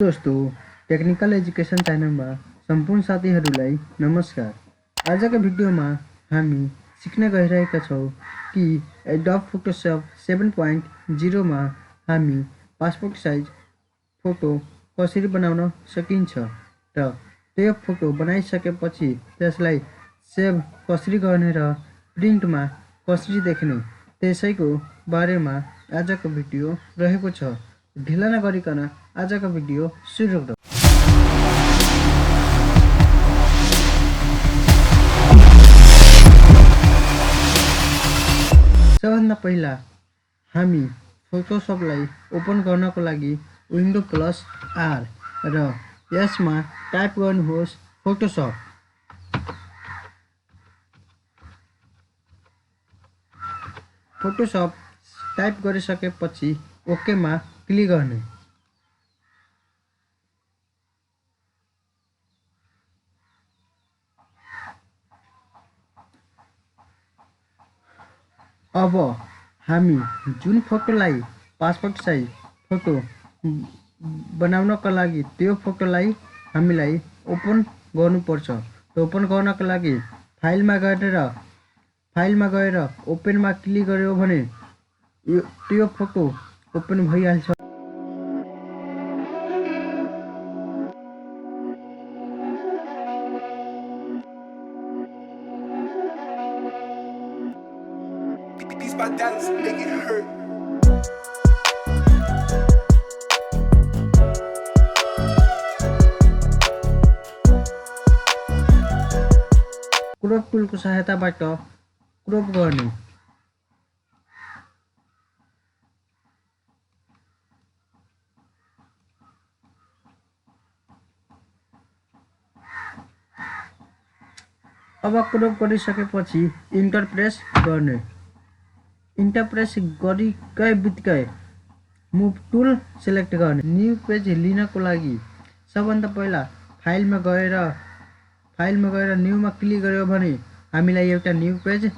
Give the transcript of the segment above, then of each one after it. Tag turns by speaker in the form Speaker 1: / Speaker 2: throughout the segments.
Speaker 1: दोस्तों, technical education च्यानलमा सम्पूर्ण साथीहरूलाई नमस्कार। आजको भिडियोमा हामी सिक्न गइरहेका छौँ कि एडोब फोटोशप 7.0 मा हामी पासपोर्ट साइज फोटो कसरी बनाउन सकिन्छ र त्यो फोटो बनाइसकेपछि त्यसलाई सेभ कसरी गर्ने र प्रिन्टमा कसरी देख्ने त्यसैको बारेमा आजको भिडियो रहेको छ। ढिला नगरिकन आजको भिडियो सुरु गरौँ। सबभन्दा पहिला हामी फोटोशपलाई ओपन गर्नको लागि विन्डो प्लस आर र यसमा टाइप गर्नुहोस् फोटोशप। फोटोशप टाइप गरिसकेपछि ओकेमा क्लिक गर्ने। अब हामी जुन फोटोलाई पासपोर्ट साइज फोटो बनाउनको लागि त्यो फोटोलाई हामीलाई ओपन गर्नुपर्छ। ओपन गर्नको लागि फाइलमा गएर ओपनमा क्लिक गर्यो भने त्यो फोटो ओपन भइहाल्छ। क्रोप टुलको सहायताबाट क्रोप गर्ने। अब क्रोप गरिसकेपछि इन्टर प्रेस गर्ने। इन्टर प्रेस गरिकै बित्तिकै मुभ टुल सिलेक्ट गर्ने। न्यू पेज लिनको लागि सबभन्दा पहिला फाइलमा गएर न्यूमा क्लिक गर्यो भने हामीलाई एउटा न्यू पेज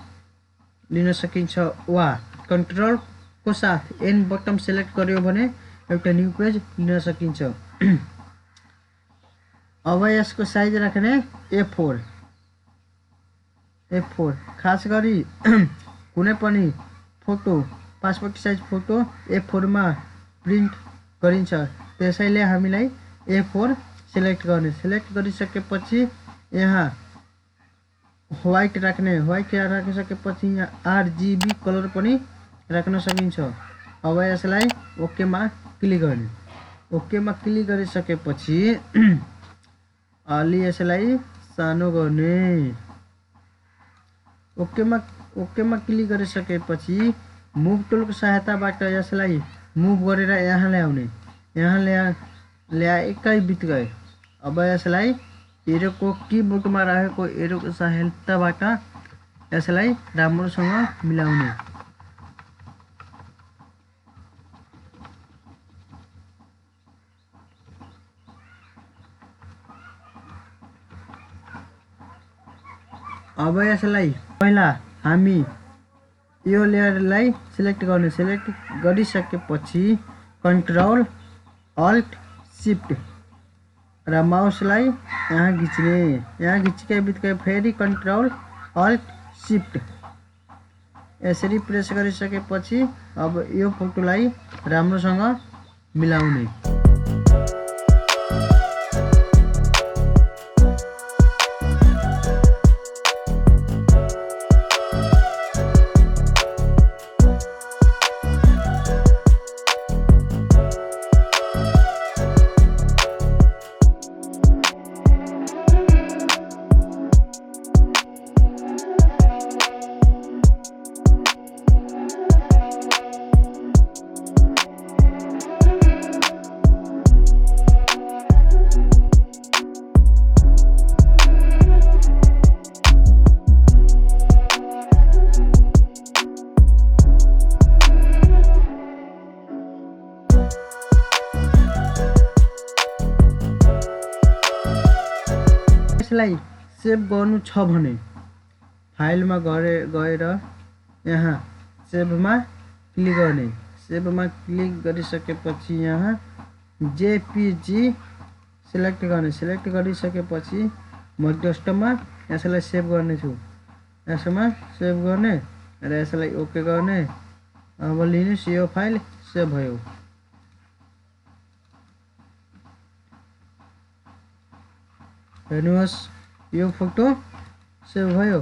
Speaker 1: लिन सकिन्छ वा कन्ट्रोलको साथ एन बटन सिलेक्ट गर्यो भने एउटा न्यू पेज लिन सकिन्छ। अब यसको साइज राख्ने A4 खास गरी कुनै पनि photo passport size photo A4 मा प्रिन्ट गरिन्छ, त्यसैले हामीलाई A4 सिलेक्ट गर्ने। सिलेक्ट गरिसकेपछि यहाँ व्हाइट राख्ने। व्हाइट राखिसकेपछि यहाँ RGB कलर पनि राख्न सकिन्छ। अब यसलाई ओकेमा क्लिक गर्ने। ओकेमा क्लिक गरिसकेपछि अलि यसलाई सानो गर्ने। ओकेमा क्लिक गरिसकेपछि मुभ टुलको सहायताबाट यसलाई मुभ गरेर यहाँ ल्याउने। यहाँ ल्याएकै बित्तिकै अब यसलाई एरोको किबोर्डमा रहेको एरोको सहायताबाट यसलाई राम्रोसँग मिलाउने। अब यसलाई पहिला हामी यो लेयरलाई सिलेक्ट गर्ने। सिलेक्ट गरिसकेपछि कन्ट्रोल अल्ट शिफ्ट र माउसलाई यहाँ खिच्ने। यहाँ खिचेकै बित्तिकै फेरि कन्ट्रोल अल्ट शिफ्ट यसरी प्रेस गरिसकेपछि अब यो फोटोलाई राम्रोसँग मिलाउने। यसलाई सेभ गर्नु छ भने फाइलमा गएर यहाँ सेभमा क्लिक गर्ने। सेभमा क्लिक गरिसकेपछि यहाँ जेपीजी सिलेक्ट गर्ने। सिलेक्ट गरिसकेपछि म डेस्कटपमा यसलाई सेभ गर्नेछु। यसमा सेभ गर्ने र यसलाई ओके गर्ने। अब लिनुहोस्, यो फाइल सेभ भयो। हेर्नुहोस्, यो फोटो सेभ भयो।